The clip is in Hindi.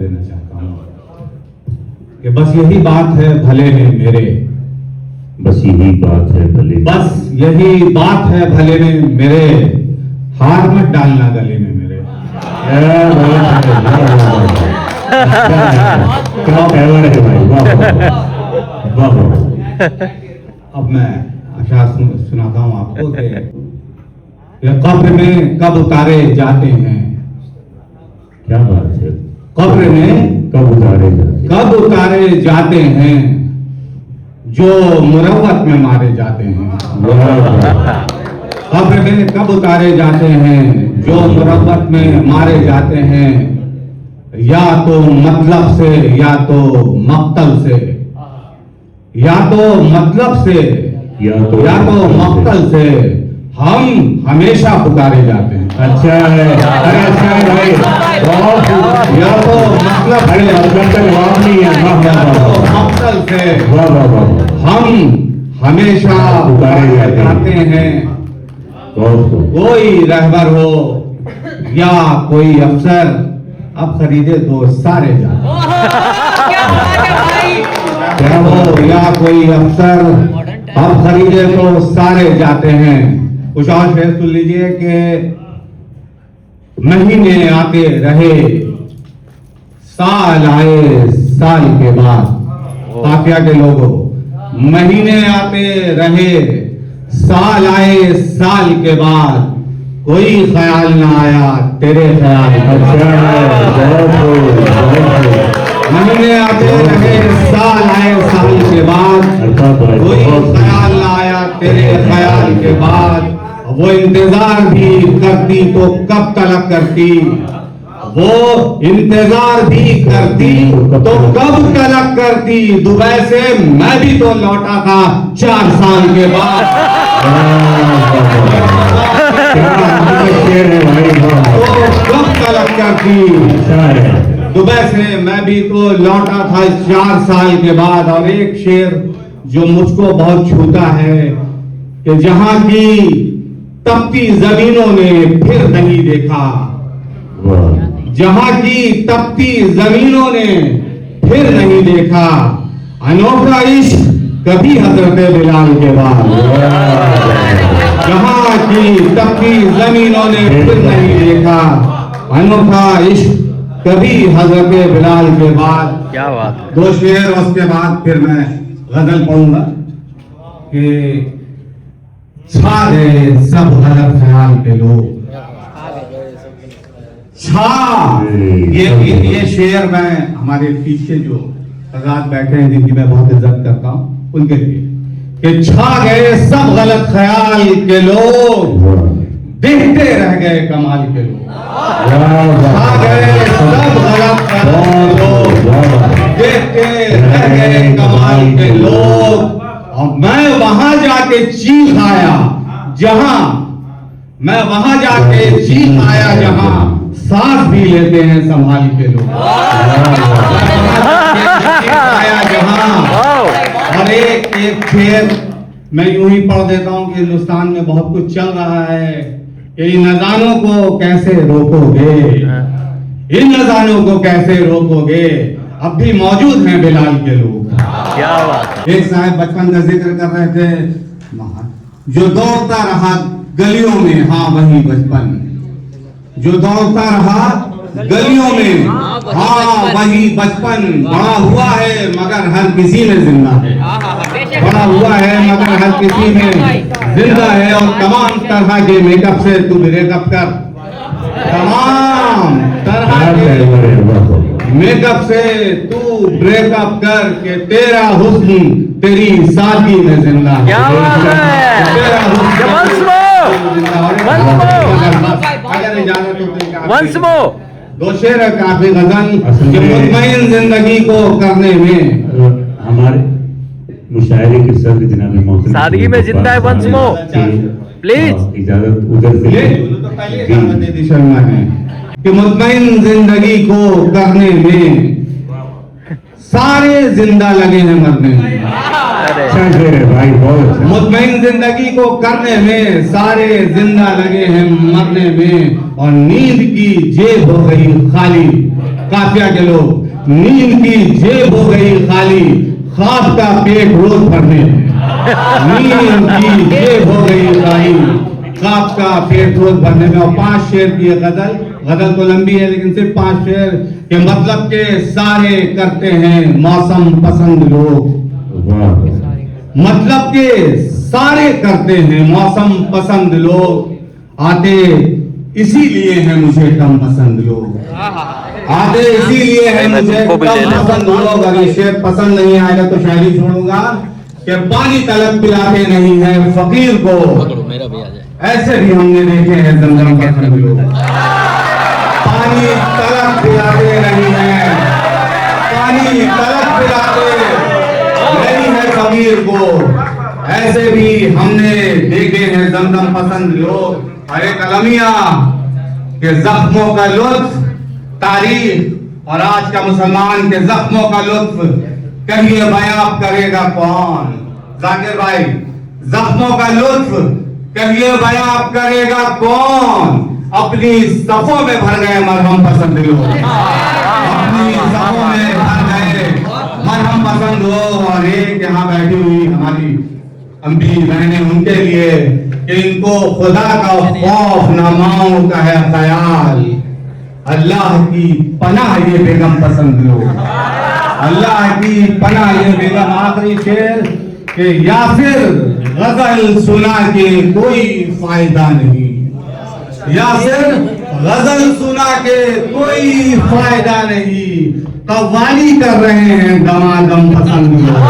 देना चाहता हूं कि बस यही बात है भले में मेरे, बस यही बात है भले, बस यही बात है भले में मेरे, हार मत डालना गले में मेरे। क्या पैवर है भाई, वाह वाह वाह। अब मैं आशा सुनाता हूं आपको कि ये कब्र में कब उतारे जाते हैं, क्या बात है, कब्र में कब उतारे जाते, कब उतारे जाते हैं जो मुरव्वत में मारे जाते हैं। कब्र में कब उतारे जाते हैं जो मुरव्वत में मारे जाते हैं, या तो मतलब से या तो मक्तल से, या तो मतलब से या तो मक्तल से हम हमेशा पुकारे जाते हैं। अच्छा है, अरे अच्छा है भाई, बहुत, या तो मतलब अरे मतलब का जवाब नहीं है, वाह या वाह तो वाह मक्तल से वाह वाह वाह, हम हमेशा पुकारे जाते हैं। बहुत खूब। कोई रहबर हो या कोई अफसर, अब खरीदे तो सारे जाते क्या हो, या कोई अफसर अब खरीदे तो सारे जाते हैं। कुछ और शेर सुन लीजिए कि महीने आते रहे साल आए साल के बाद, काफिया के लोगों, महीने आते रहे साल आए साल के बाद, कोई ख्याल ना आया तेरे ख्याल का। अच्छा है, बहुत खूब, बहुत खूब। महीने आते रहे साल आए साल के बाद, अर्थात भाई कोई बहुत, ख्याल ना आया तेरे ख्याल के बाद। वो इंतजार भी करती तो कब तलक करती, वो इंतजार भी करती तो कब तलक करती। दुबई से मैं भी तो लौटा था 4 साल के बाद। शेर है भाई, तो कब तलक करती, अच्छा है, दुबई से मैं भी तो लौटा था 4 साल के बाद। और एक शेर जो मुझको बहुत छूता है कि जहां की तपती जमीनों ने फिर नहीं देखा, वाह, जहां की तपती जमीनों ने फिर नहीं देखा, अनोखा इश्क कभी हजरत बिलाल के बाद। जहां की तपती जमीनों ने फिर नहीं देखा, अनोखा इश्क कभी हजरत बिलाल के बाद। क्या बात है। 2 शेर उसके बाद फिर मैं गजल पढ़ूंगा कि छा गए सब गलत ख्याल के लोग, छा। ये शेर मैं हमारे पीछे जो आजाद बैठे हैं जिनकी मैं बहुत इज्जत करता हूं उनके लिए, कि छा गए सब गलत ख्याल के लोग, देखते रह गए कमाल के लोग। छा गए सब गलत ख्याल के लोग, देखते रह गए कमाल के लोग। और मैं वहां जाके चीख आया जहां, मैं वहां जाके चीख आया जहां सांस भी लेते हैं संभाल के लोग। आया जहां। और एक शेर मैं यूं ही पढ़ देता हूं कि हिंदुस्तान में बहुत कुछ चल रहा है कि इन अजानों को कैसे रोकोगे, इन अजानों को कैसे रोकोगे, अब भी मौजूद हैं बिलाल के लोग। क्या बात। एक साहब बचपन का जिक्र कर रहे थे, जो दौड़ता रहा गलियों में, हाँ वही बचपन, जो दौड़ता रहा गलियों में, हाँ वही बचपन। बड़ा हुआ है मगर हर किसी में जिंदा है, बड़ा हुआ है मगर हर किसी में जिंदा है। और तमाम तरह के मेकअप से तू ब्रेकअप कर, तमाम तरह के मेकअप से तू ब्रेकअप कर के तेरा हुस्न तेरी सादगी में जिंदा है। क्या बात है। तेरा हुस्न Once more. Once more. 2 शेर है काफी गजल कि मुतमईन जिंदगी को करने में, हमारे मुशायरे के सर जनाब मोहतरम सादगी में जिंदा है। once more. प्लीज इजाजत उधर से ले तो पहले इजाजत दे दी शर्मा ने कि मुतमईन जिंदगी को करने में सारे जिंदा लगे हैं मरने में। अच्छा शेर है भाई, बहुत अच्छा। मुतमईन जिंदगी को करने में सारे जिंदा लगे हैं मरने में, और नींद की जेब हो गई खाली, काफिया के लोग, नींद की जेब हो गई खाली, ख्वाब का पेट रोज भरने में। नींद की जेब हो गई खाली, ख्वाब का पेट रोज भरने में। और 5 शेर की गजल, गजल तो लंबी है लेकिन सिर्फ 5 शेर के मतलब के सारे करते हैं मौसम पसंद लोग। मतलब के सारे करते हैं मौसम पसंद लोग, आते इसीलिए हैं मुझे कम पसंद लोग, आते इसीलिए हैं मुझे कम पसंद लोग। अगर शेर पसंद नहीं आएगा तो शायरी छोड़ूंगा कि पानी तलब पिलाते नहीं है फकीर को, ऐसे भी हमने देखे हैं जमजम पसंद लोग। पानी तलब पिलाते नहीं है, पानी तलब पिलाते नहीं है फकीर को, ऐसे भी हमने देखे हैं जमजम पसंद लोग। अरे कलमिया के जख्मों का लुत्फ तारीख और आज का मुसलमान के जख्मों का लुत्फ कहिए बयां करेगा कौन? जाकिर भाई, जख्मों का लुत्फ कहिए बयां करेगा कौन? अपनी सफों में भर गए मरहम पसंद लोग, अपनी सफों में भर गए मरहम पसंद लोग। और एक यहाँ बैठी हुई हमारी अम्बी बहनें, उनके लिए कि इनको खुदा का खौफ नमाओं का है ख्याल, अल्लाह की पनाह ये बेगम पसंद लोग, अल्लाह की पनाह ये बेगम। आखिरी शेर कि या फिर गजल सुना के कोई फायदा नहीं, या फिर गजल सुना के कोई फायदा नहीं, कव्वाली कर रहे हैं दमादम पसंद लोग।